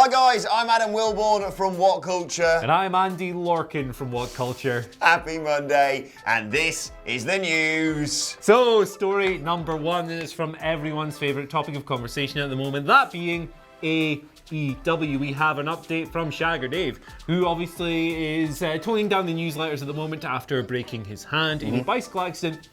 Hi guys, I'm Adam Wilborn from WhatCulture. And I'm Andy Lorcan from WhatCulture. Happy Monday, and this is the news. So, story number one is from everyone's favourite topic of conversation at the moment, that being AEW. We have an update from Shagger Dave, who obviously is toning down the newsletters at the moment after breaking his hand in a bicycle accident.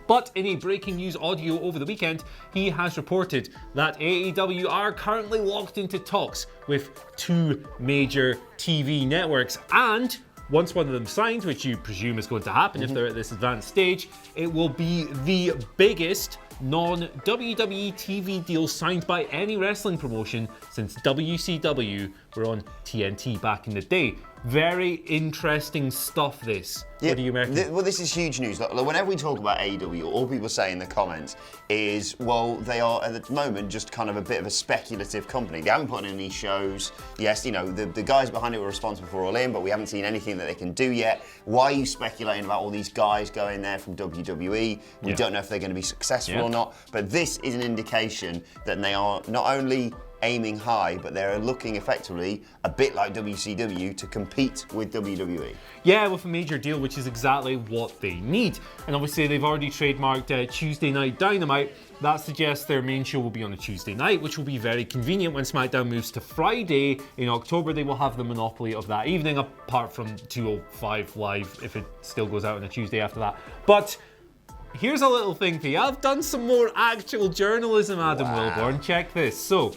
But in a breaking news audio over the weekend, he has reported that AEW are currently locked into talks with two major TV networks. And once one of them signs, which you presume is going to happen if they're at this advanced stage, it will be the biggest non-WWE TV deal signed by any wrestling promotion since WCW were on TNT back in the day. Very interesting stuff, this. Yeah, what do you reckon? Well, this is huge news. Like, whenever we talk about AEW, all people say in the comments is, well, they are at the moment just kind of a bit of a speculative company. They haven't put in any shows. Yes, you know, the guys behind it were responsible for All In, but we haven't seen anything that they can do yet. Why are you speculating about all these guys going there from WWE? We don't know if they're going to be successful or not. But this is an indication that they are not only aiming high, but they're looking effectively a bit like WCW to compete with WWE. Yeah, with a major deal, which is exactly what they need. And obviously they've already trademarked Tuesday Night Dynamite. That suggests their main show will be on a Tuesday night, which will be very convenient when SmackDown moves to Friday in October. They will have the monopoly of that evening, apart from 205 Live, if it still goes out on a Tuesday after that. But here's a little thing for you. I've done some more actual journalism, Adam Wilborn. Check this. So,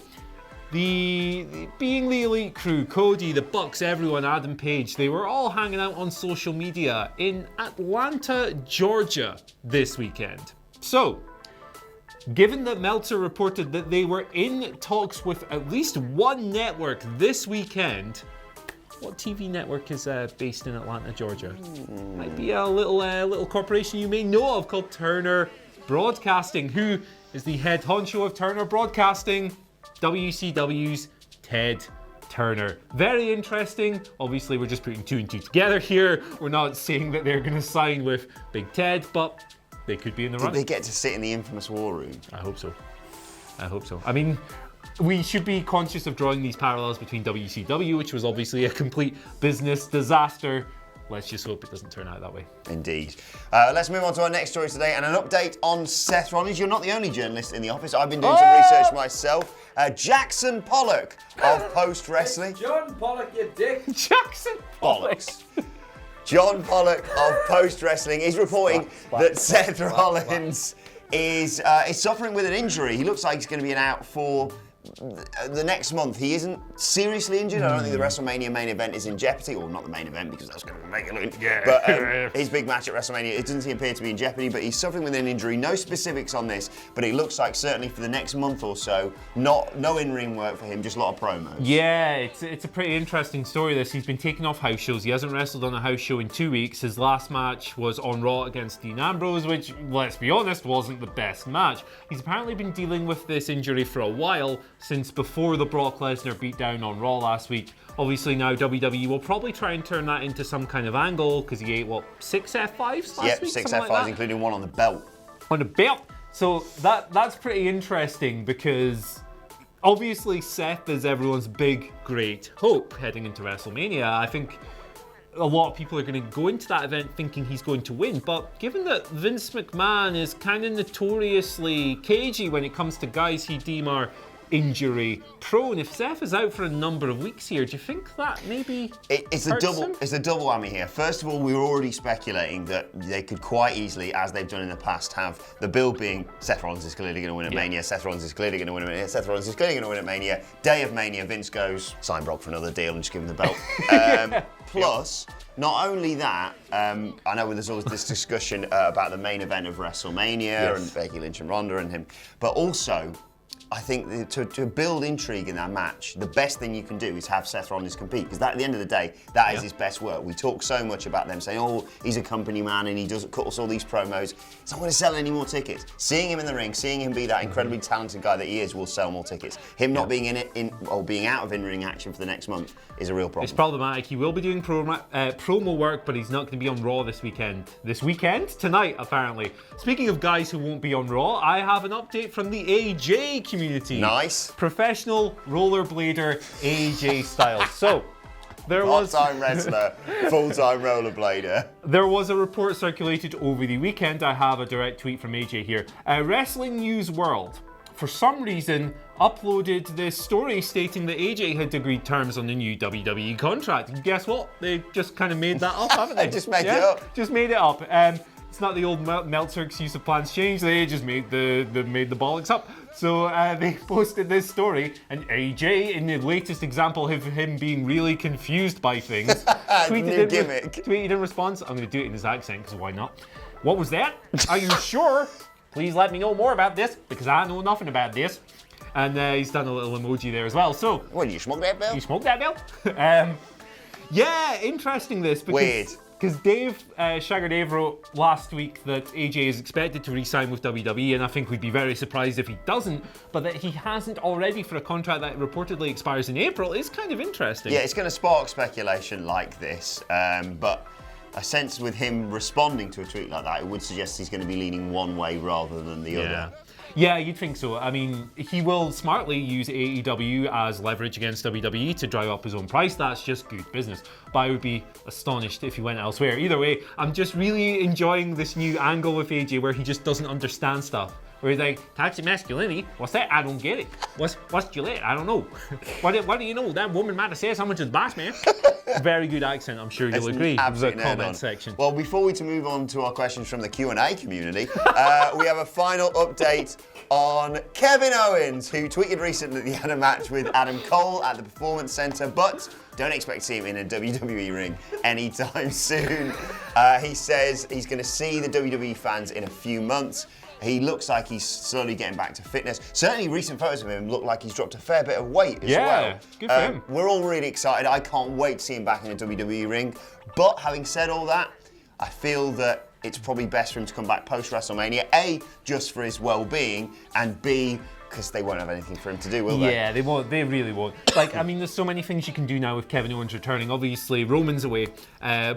being the Elite Crew, Cody, the Bucks, everyone, Adam Page, they were all hanging out on social media in Atlanta, Georgia this weekend. So, given that Meltzer reported that they were in talks with at least one network this weekend, what TV network is based in Atlanta, Georgia? Might be a little corporation you may know of called Turner Broadcasting. Who is the head honcho of Turner Broadcasting? WCW's Ted Turner. Very interesting. Obviously, we're just putting two and two together here. We're not saying that they're going to sign with Big Ted, but they could be in the running. Did they get to sit in the infamous War Room? I hope so. I hope so. I mean, we should be conscious of drawing these parallels between WCW, which was obviously a complete business disaster. Let's just hope it doesn't turn out that way. Indeed. Let's move on to our next story today and an update on Seth Rollins. You're not the only journalist in the office. I've been doing some research myself. Jackson Pollock of Post Wrestling. John Pollock, you dick. Jackson Pollock. John Pollock of Post Wrestling is reporting that Seth Rollins is suffering with an injury. He looks like he's going to be out for the next month. He isn't seriously injured. I don't think the WrestleMania main event is in jeopardy, or not the main event because that's going to make it look. But his big match at WrestleMania, it doesn't appear to be in jeopardy. But he's suffering with an injury. No specifics on this, but it looks like certainly for the next month or so, no in-ring work for him, just a lot of promos. Yeah, it's a pretty interesting story. This he's been taking off house shows. He hasn't wrestled on a house show in 2 weeks. His last match was on Raw against Dean Ambrose, which, let's be honest, wasn't the best match. He's apparently been dealing with this injury for a while, since before the Brock Lesnar beatdown on Raw last week. Obviously now WWE will probably try and turn that into some kind of angle because he ate, 6 F5s last week? Yep, 6 F5s, including one on the belt. On the belt. So that's pretty interesting because obviously Seth is everyone's big, great hope heading into WrestleMania. I think a lot of people are going to go into that event thinking he's going to win, but given that Vince McMahon is kind of notoriously cagey when it comes to guys he deem are injury prone, if Seth is out for a number of weeks here, do you think that maybe it's a double whammy here? First of all, we were already speculating that they could quite easily, as they've done in the past, have the build being Seth Rollins is clearly going to win at Mania, Seth Rollins is clearly going to win at Mania, Seth Rollins is clearly going to win at Mania. Day of Mania, Vince goes, sign Brock for another deal and just give him the belt. Plus, not only that, I know there's always this discussion about the main event of WrestleMania and Becky Lynch and Ronda and him, but also I think to build intrigue in that match, the best thing you can do is have Seth Rollins compete, because at the end of the day, that is his best work. We talk so much about them saying, oh, he's a company man and he doesn't cut us all these promos. It's not going to sell any more tickets. Seeing him in the ring, seeing him be that incredibly talented guy that he is, will sell more tickets. Him not being being out of in-ring action for the next month is a real problem. It's problematic. He will be doing promo work, but he's not going to be on Raw this weekend. Tonight, apparently. Speaking of guys who won't be on Raw, I have an update from the AJ community. community. Nice. Professional rollerblader AJ Styles. So, there was part-time wrestler, full-time rollerblader. There was a report circulated over the weekend. I have a direct tweet from AJ here. Wrestling News World, for some reason, uploaded this story stating that AJ had agreed terms on the new WWE contract. And guess what? They just kind of made that up, haven't they? Just made it up. Just made it up. It's not the old Meltzer excuse of plans change. They just made the bollocks up. So they posted this story, and AJ, in the latest example of him being really confused by things, tweeted in response. I'm going to do it in his accent because why not? What was that? Are you sure? Please let me know more about this because I know nothing about this. And he's done a little emoji there as well. So, what, you smoke that, Bill? You smoke that, Bill? Yeah, interesting this. Weird. Because Shagger Dave wrote last week that AJ is expected to re-sign with WWE, and I think we'd be very surprised if he doesn't, but that he hasn't already for a contract that reportedly expires in April is kind of interesting. Yeah, it's going to spark speculation like this, but I sense with him responding to a tweet like that, it would suggest he's going to be leaning one way rather than the other. Yeah, you'd think so. I mean, he will smartly use AEW as leverage against WWE to drive up his own price. That's just good business. But I would be astonished if he went elsewhere. Either way, I'm just really enjoying this new angle with AJ where he just doesn't understand stuff. Where he's like, toxic masculinity? What's that? I don't get it. What's Gillette? I don't know. What do you know? That woman might have said someone to the boss, man. Very good accent, I'm sure you'll agree. Absolutely. The comment section. Well, before we move on to our questions from the Q&A community, we have a final update on Kevin Owens, who tweeted recently that he had a match with Adam Cole at the Performance Center, but don't expect to see him in a WWE ring anytime soon. He says he's going to see the WWE fans in a few months. He looks like he's slowly getting back to fitness. Certainly recent photos of him look like he's dropped a fair bit of weight as well. Yeah, good for him. We're all really excited. I can't wait to see him back in a WWE ring. But having said all that, I feel that it's probably best for him to come back post-WrestleMania. A, just for his well-being, and B, because they won't have anything for him to do, will they? Yeah, they won't. They really won't. Like, I mean, there's so many things you can do now with Kevin Owens returning. Obviously, Roman's away.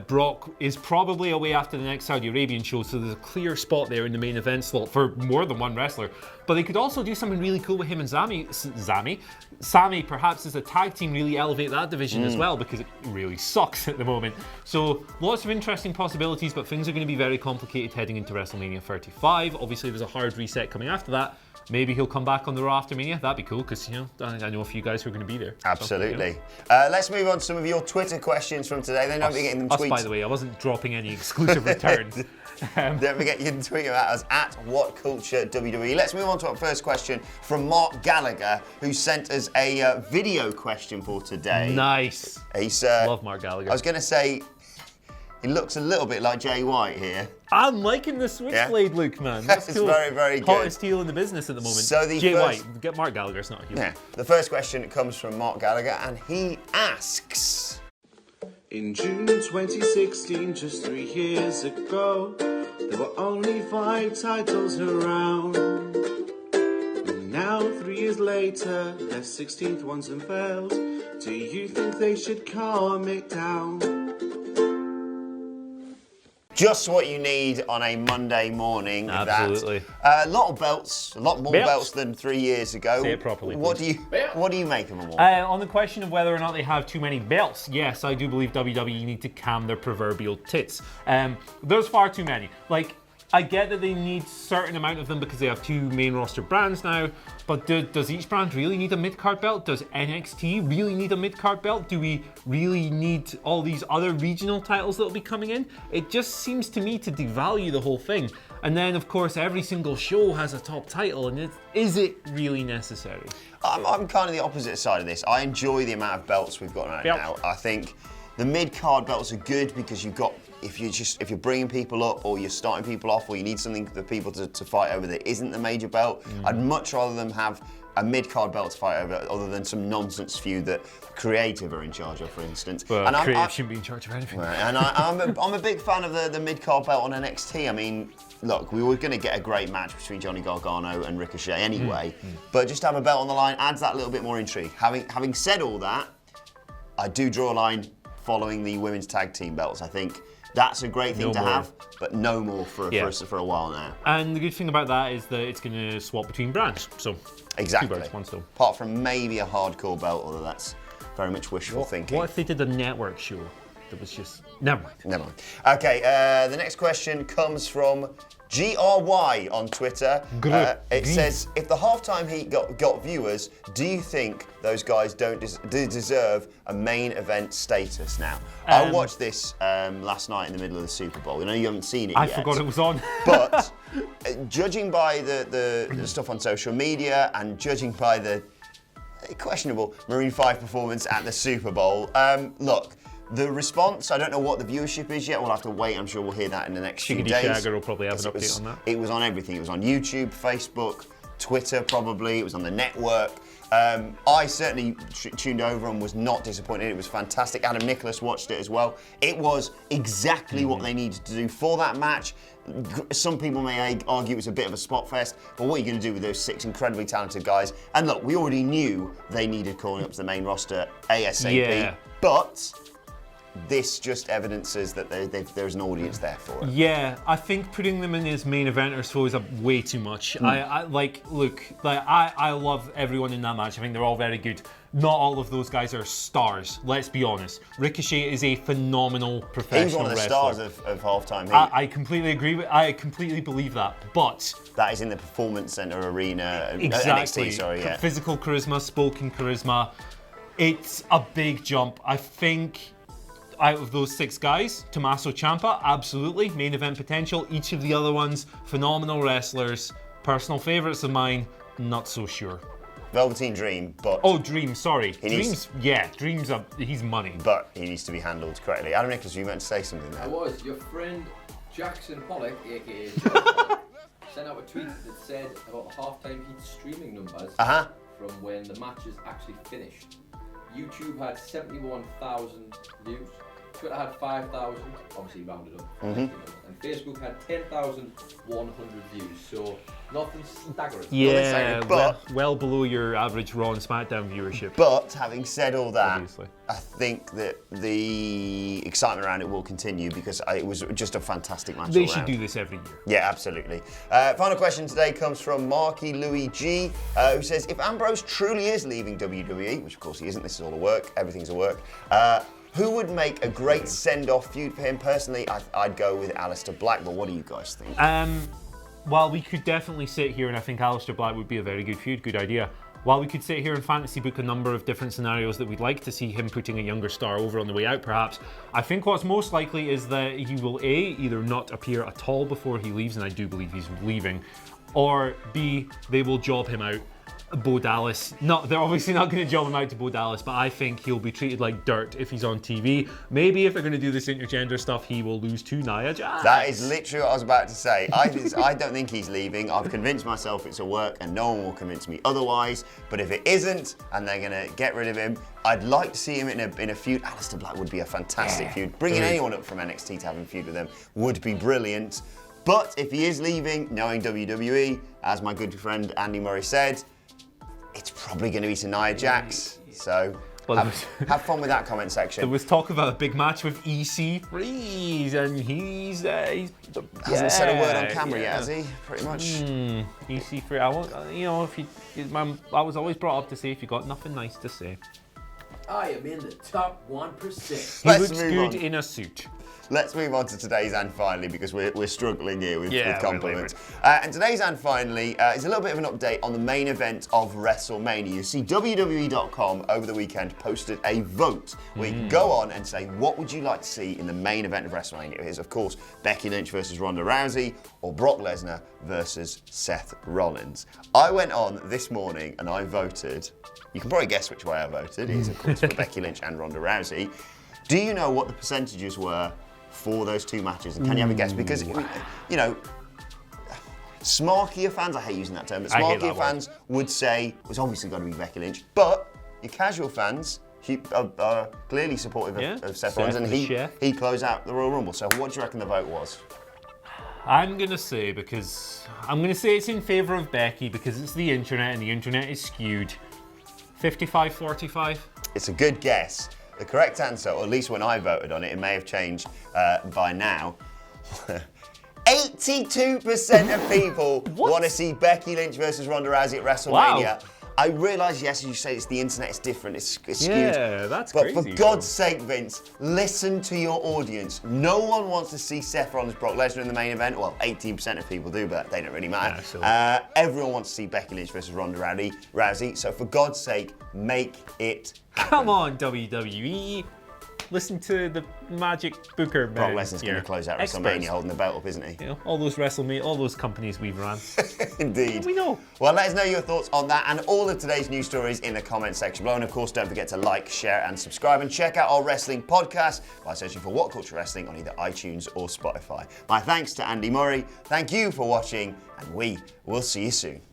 Brock is probably away after the next Saudi Arabian show, so there's a clear spot there in the main event slot for more than one wrestler. But they could also do something really cool with him and Sami, perhaps as a tag team, really elevate that division as well, because it really sucks at the moment. So lots of interesting possibilities, but things are going to be very complicated heading into WrestleMania 35. Obviously, there's a hard reset coming after that. Maybe he'll come back on the Raw after Mania. That'd be cool because, you know, I know a few guys who are going to be there. Absolutely. So, yeah. Let's move on to some of your Twitter questions from today. Then don't forget them tweets. By the way, I wasn't dropping any exclusive returns. Don't forget you can tweet about us at WhatCulture WWE. Let's move on to our first question from Mark Gallagher, who sent us a video question for today. Nice. He's love Mark Gallagher. I was going to say, he looks a little bit like Jay White here. I'm liking the Switchblade look, man. That's It's cool. very, very good. Hottest heel in the business at the moment. So the Jay first- White, get Mark Gallagher, it's not a heel. Yeah. The first question comes from Mark Gallagher, and he asks, in June 2016, just 3 years ago, there were only 5 titles around. And now, 3 years later, their 16th one's unveiled. Do you think they should calm it down? just what you need on a Monday morning. Absolutely. A lot of belts, a lot more belts than 3 years ago. Say it properly, What do you make of them all? On the question of whether or not they have too many belts, yes, I do believe WWE need to calm their proverbial tits. There's far too many. Like, I get that they need a certain amount of them because they have 2 main roster brands now, but does each brand really need a mid-card belt? Does NXT really need a mid-card belt? Do we really need all these other regional titles that will be coming in? It just seems to me to devalue the whole thing. And then, of course, every single show has a top title, and is it really necessary? I'm kind of the opposite side of this. I enjoy the amount of belts we've got right now. I think the mid-card belts are good because you've got, if you're bringing people up or you're starting people off or you need something for people to fight over that isn't the major belt, I'd much rather them have a mid-card belt to fight over other than some nonsense feud that Creative are in charge of, for instance. Well, and Creative shouldn't be in charge of anything. Right, and I'm a big fan of the mid-card belt on NXT. I mean, look, we were going to get a great match between Johnny Gargano and Ricochet anyway, but just to have a belt on the line adds that little bit more intrigue. Having said all that, I do draw a line following the women's tag team belts. I think That's a great thing No to more. have, but no more for us for a while now. And the good thing about that is that it's going to swap between brands. So Exactly. 2 birds, 1 stone. Apart from maybe a hardcore belt, although that's very much wishful thinking. What if they did a network show that was just... Never mind. Never mind. Okay, the next question comes from GRY on Twitter. It says, if the halftime heat got viewers, do you think those guys don't deserve a main event status now? I watched this last night in the middle of the Super Bowl. I know you haven't seen it yet. I forgot it was on. But judging by the stuff on social media and judging by the questionable Maroon 5 performance at the Super Bowl, look, the response, I don't know what the viewership is yet. We'll have to wait. I'm sure we'll hear that in the next few days. Shagger will probably have an update on that. It was on everything. It was on YouTube, Facebook, Twitter probably. It was on the network. I certainly tuned over and was not disappointed. It was fantastic. Adam Nicholas watched it as well. It was exactly what they needed to do for that match. Some people may argue it was a bit of a spot fest, but what are you going to do with those 6 incredibly talented guys? And look, we already knew they needed calling up to the main roster ASAP, but this just evidences that there's an audience there for it. Yeah, I think putting them in as main eventers throws up way too much. I love everyone in that match. I think they're all very good. Not all of those guys are stars, let's be honest. Ricochet is a phenomenal professional He's one of the wrestler. stars of halftime heat. I completely agree I completely believe that, but that is in the Performance Center Arena. exactly. NXT, sorry, yeah. Physical charisma, spoken charisma. It's a big jump. I think out of those 6 guys, Tommaso Ciampa, absolutely, main event potential. Each of the other ones, phenomenal wrestlers, personal favourites of mine, not so sure. Velveteen Dream, but... Oh, Dream, sorry. Dream's he's money. But he needs to be handled correctly. Adam Nicholas, you meant to say something there. I was. Your friend Jackson Pollock, a.k.a. John Pollock, sent out a tweet that said about the halftime heat streaming numbers from when the matches actually finished. YouTube had 71,000 views. Twitter had 5,000, obviously rounded up. And Facebook had 10,100 views. So nothing staggering. Yeah, but well below your average Raw and SmackDown viewership. But having said all that, Obviously. I think that the excitement around it will continue because it was just a fantastic match. They should do this every year. Yeah, absolutely. Final question today comes from Marky Louis G, who says, if Ambrose truly is leaving WWE, which of course he isn't, this is all a work, everything's a work, who would make a great send-off feud for him? Personally, I'd go with Aleister Black, but what do you guys think? While we could definitely sit here, and I think Aleister Black would be a very good feud, good idea. While we could sit here and fantasy book a number of different scenarios that we'd like to see him putting a younger star over on the way out, perhaps, I think what's most likely is that he will A, either not appear at all before he leaves, and I do believe he's leaving, or B, they will job him out. Bo Dallas. No, they're obviously not going to job him out to Bo Dallas, but I think he'll be treated like dirt if he's on TV. Maybe if they're going to do this intergender stuff, he will lose to Nia Jax. That is literally what I was about to say. I don't think he's leaving. I've convinced myself it's a work and no one will convince me otherwise. But if it isn't and they're going to get rid of him, I'd like to see him in a feud. Aleister Black would be a fantastic feud. Bringing anyone up from NXT to have a feud with them would be brilliant. But if he is leaving, knowing WWE, as my good friend Andy Murray said, it's probably going to be to Nia Jax. So have fun with that comment section. There was talk about a big match with EC3, and he's hasn't said a word on camera yet, has he? Pretty much. EC3. I won't. I was always brought up to say if you got nothing nice to say. I am in the top 1%. He looks good in a suit. Let's move on to today's and finally because we're struggling here with compliments. Really. And today's and finally is a little bit of an update on the main event of WrestleMania. You see, WWE.com over the weekend posted a vote where you can go on and say what would you like to see in the main event of WrestleMania. It is, of course, Becky Lynch versus Ronda Rousey or Brock Lesnar versus Seth Rollins. I went on this morning and I voted. You can probably guess which way I voted. It is, of course, for Becky Lynch and Ronda Rousey. Do you know what the percentages were for those two matches? And can you have a guess? Because, you know, smarkier fans, I hate using that term, but smarkier fans would say it's obviously got to be Becky Lynch. But your casual fans are clearly supportive of Seth Rollins, and he closed out the Royal Rumble. So what do you reckon the vote was? I'm going to say it's in favour of Becky because it's the internet and the internet is skewed. 55-45. It's a good guess. the correct answer, or at least when I voted on it, it may have changed by now. 82% of people want to see Becky Lynch versus Ronda Rousey at WrestleMania. Wow. I realise, yes, as you say, it's the internet, it's different, it's skewed. Yeah, that's but crazy. But for God's sake, Vince, listen to your audience. No one wants to see Seth Rollins, Brock Lesnar in the main event. Well, 18% of people do, but they don't really matter. Yeah, everyone wants to see Becky Lynch versus Ronda Rousey. So for God's sake, make it happen. Come on, WWE. Listen to the magic booker Brock man Lesnar's going here. to close out Experts. WrestleMania holding the belt up, isn't he? You know, all those WrestleMania, all those companies we've run. Indeed. We know. Well, let us know your thoughts on that and all of today's news stories in the comment section below. And of course, don't forget to like, share, and subscribe. And check out our wrestling podcast by searching for What Culture Wrestling on either iTunes or Spotify. My thanks to Andy Murray. Thank you for watching, and we will see you soon.